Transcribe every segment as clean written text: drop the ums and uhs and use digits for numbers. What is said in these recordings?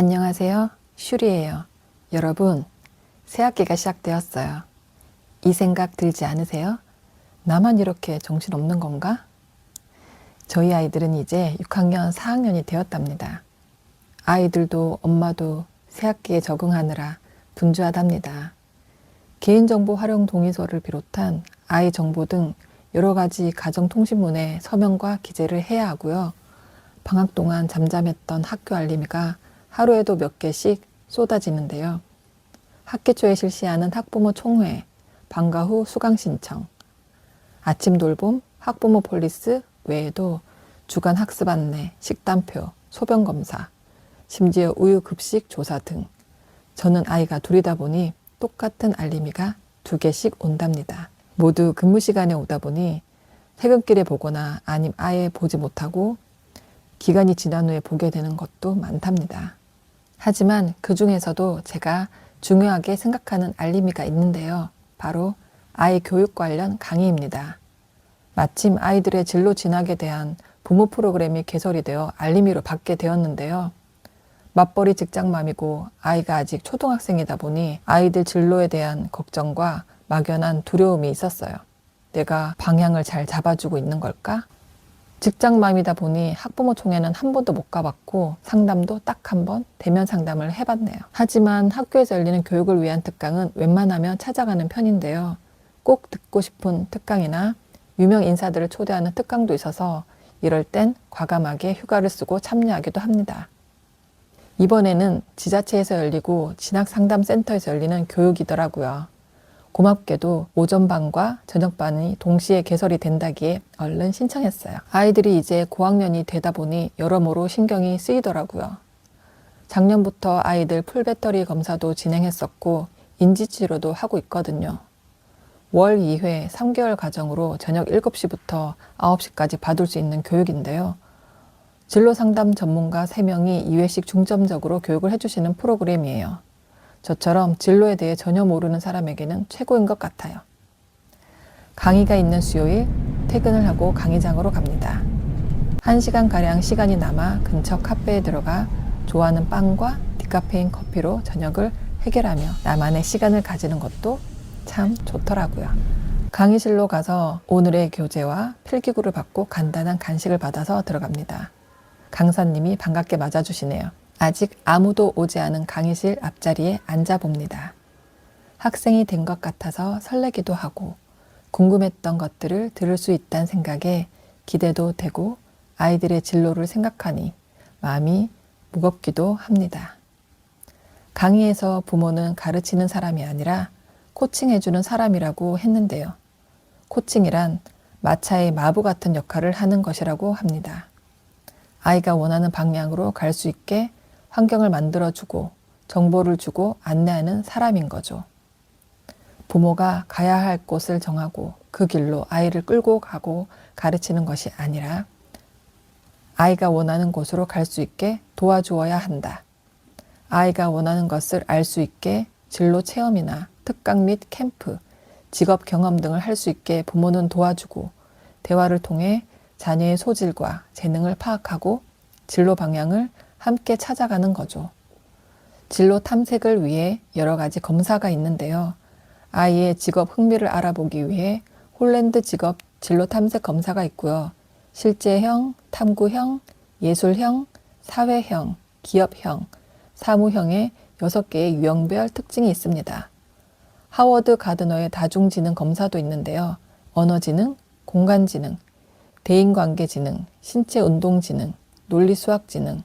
안녕하세요. 슈리예요. 여러분, 새학기가 시작되었어요. 이 생각 들지 않으세요? 나만 이렇게 정신없는 건가? 저희 아이들은 이제 6학년 4학년이 되었답니다. 아이들도 엄마도 새학기에 적응하느라 분주하답니다. 개인정보 활용 동의서를 비롯한 아이 정보 등 여러 가지 가정통신문에 서명과 기재를 해야 하고요. 방학 동안 잠잠했던 학교 알림이가 하루에도 몇 개씩 쏟아지는데요. 학기 초에 실시하는 학부모 총회, 방과 후 수강 신청, 아침 돌봄, 학부모 폴리스 외에도 주간 학습 안내, 식단표, 소변 검사, 심지어 우유 급식 조사 등 저는 아이가 둘이다 보니 똑같은 알림이가 2개씩 온답니다. 모두 근무 시간에 오다 보니 퇴근길에 보거나 아님 아예 보지 못하고 기간이 지난 후에 보게 되는 것도 많답니다. 하지만 그 중에서도 제가 중요하게 생각하는 알림이가 있는데요. 바로 아이 교육 관련 강의입니다. 마침 아이들의 진로 진학에 대한 부모 프로그램이 개설이 되어 알림이로 받게 되었는데요. 맞벌이 직장맘이고 아이가 아직 초등학생이다 보니 아이들 진로에 대한 걱정과 막연한 두려움이 있었어요. 내가 방향을 잘 잡아주고 있는 걸까? 직장맘이다 보니 학부모 총회는 한 번도 못 가봤고 상담도 딱 한 번 대면 상담을 해봤네요. 하지만 학교에서 열리는 교육을 위한 특강은 웬만하면 찾아가는 편인데요. 꼭 듣고 싶은 특강이나 유명 인사들을 초대하는 특강도 있어서 이럴 땐 과감하게 휴가를 쓰고 참여하기도 합니다. 이번에는 지자체에서 열리고 진학상담센터에서 열리는 교육이더라고요. 고맙게도 오전반과 저녁반이 동시에 개설이 된다기에 얼른 신청했어요. 아이들이 이제 고학년이 되다 보니 여러모로 신경이 쓰이더라고요. 작년부터 아이들 풀배터리 검사도 진행했었고 인지치료도 하고 있거든요. 월 2회 3개월 과정으로 저녁 7시부터 9시까지 받을 수 있는 교육인데요. 진로상담 전문가 3명이 2회씩 중점적으로 교육을 해주시는 프로그램이에요. 저처럼 진로에 대해 전혀 모르는 사람에게는 최고인 것 같아요. 강의가 있는 수요일 퇴근을 하고 강의장으로 갑니다. 1시간가량 시간이 남아 근처 카페에 들어가 좋아하는 빵과 디카페인 커피로 저녁을 해결하며 나만의 시간을 가지는 것도 참 좋더라고요. 강의실로 가서 오늘의 교재와 필기구를 받고 간단한 간식을 받아서 들어갑니다. 강사님이 반갑게 맞아주시네요. 아직 아무도 오지 않은 강의실 앞자리에 앉아봅니다. 학생이 된 것 같아서 설레기도 하고 궁금했던 것들을 들을 수 있다는 생각에 기대도 되고 아이들의 진로를 생각하니 마음이 무겁기도 합니다. 강의에서 부모는 가르치는 사람이 아니라 코칭해주는 사람이라고 했는데요. 코칭이란 마차의 마부 같은 역할을 하는 것이라고 합니다. 아이가 원하는 방향으로 갈 수 있게 환경을 만들어주고 정보를 주고 안내하는 사람인 거죠. 부모가 가야 할 곳을 정하고 그 길로 아이를 끌고 가고 가르치는 것이 아니라 아이가 원하는 곳으로 갈 수 있게 도와주어야 한다. 아이가 원하는 것을 알 수 있게 진로 체험이나 특강 및 캠프, 직업 경험 등을 할 수 있게 부모는 도와주고 대화를 통해 자녀의 소질과 재능을 파악하고 진로 방향을 함께 찾아가는 거죠. 진로 탐색을 위해 여러 가지 검사가 있는데요. 아이의 직업 흥미를 알아보기 위해 홀랜드 직업 진로 탐색 검사가 있고요. 실제형, 탐구형, 예술형, 사회형, 기업형, 사무형의 6개의 유형별 특징이 있습니다. 하워드 가드너의 다중지능 검사도 있는데요. 언어지능, 공간지능, 대인관계지능, 신체운동지능, 논리수학지능,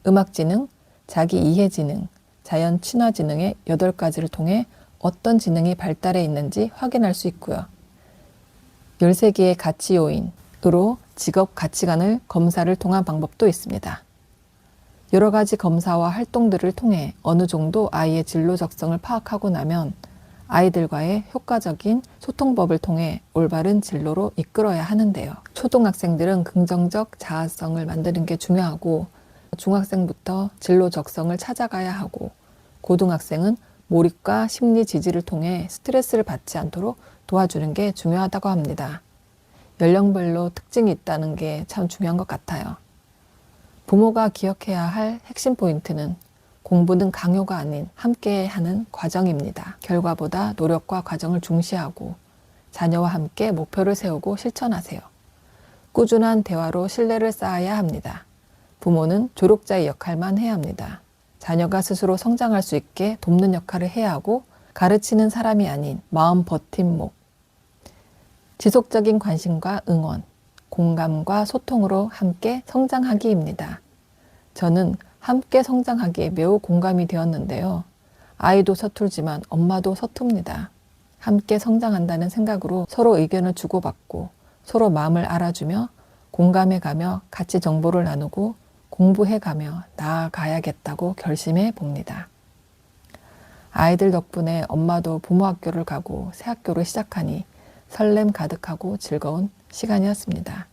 음악지능, 자기이해지능, 자연친화지능의 8가지를 통해 어떤 지능이 발달해 있는지 확인할 수 있고요. 13개의 가치 요인으로 직업 가치관을 검사를 통한 방법도 있습니다. 여러 가지 검사와 활동들을 통해 어느 정도 아이의 진로 적성을 파악하고 나면 아이들과의 효과적인 소통법을 통해 올바른 진로로 이끌어야 하는데요. 초등학생들은 긍정적 자아성을 만드는 게 중요하고 중학생부터 진로 적성을 찾아가야 하고 고등학생은 몰입과 심리 지지를 통해 스트레스를 받지 않도록 도와주는 게 중요하다고 합니다. 연령별로 특징이 있다는 게 참 중요한 것 같아요. 부모가 기억해야 할 핵심 포인트는 공부는 강요가 아닌 함께 하는 과정입니다. 결과보다 노력과 과정을 중시하고 자녀와 함께 목표를 세우고 실천하세요. 꾸준한 대화로 신뢰를 쌓아야 합니다. 부모는 조력자의 역할만 해야 합니다. 자녀가 스스로 성장할 수 있게 돕는 역할을 해야 하고 가르치는 사람이 아닌 마음 버팀목. 지속적인 관심과 응원, 공감과 소통으로 함께 성장하기입니다. 저는 함께 성장하기에 매우 공감이 되었는데요. 아이도 서툴지만 엄마도 서툽니다. 함께 성장한다는 생각으로 서로 의견을 주고받고 서로 마음을 알아주며 공감해가며 같이 정보를 나누고 공부해가며 나아가야겠다고 결심해 봅니다. 아이들 덕분에 엄마도 부모 학교를 가고 새 학교를 시작하니 설렘 가득하고 즐거운 시간이었습니다.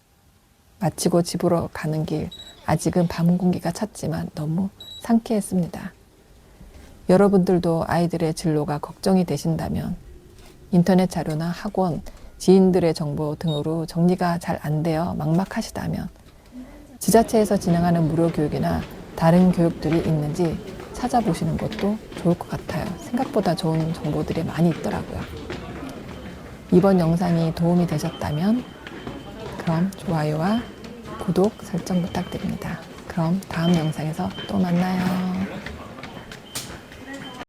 마치고 집으로 가는 길 아직은 밤 공기가 찼지만 너무 상쾌했습니다. 여러분들도 아이들의 진로가 걱정이 되신다면 인터넷 자료나 학원, 지인들의 정보 등으로 정리가 잘 안 되어 막막하시다면 지자체에서 진행하는 무료 교육이나 다른 교육들이 있는지 찾아보시는 것도 좋을 것 같아요. 생각보다 좋은 정보들이 많이 있더라고요. 이번 영상이 도움이 되셨다면 그럼 좋아요와 구독 설정 부탁드립니다. 그럼 다음 영상에서 또 만나요.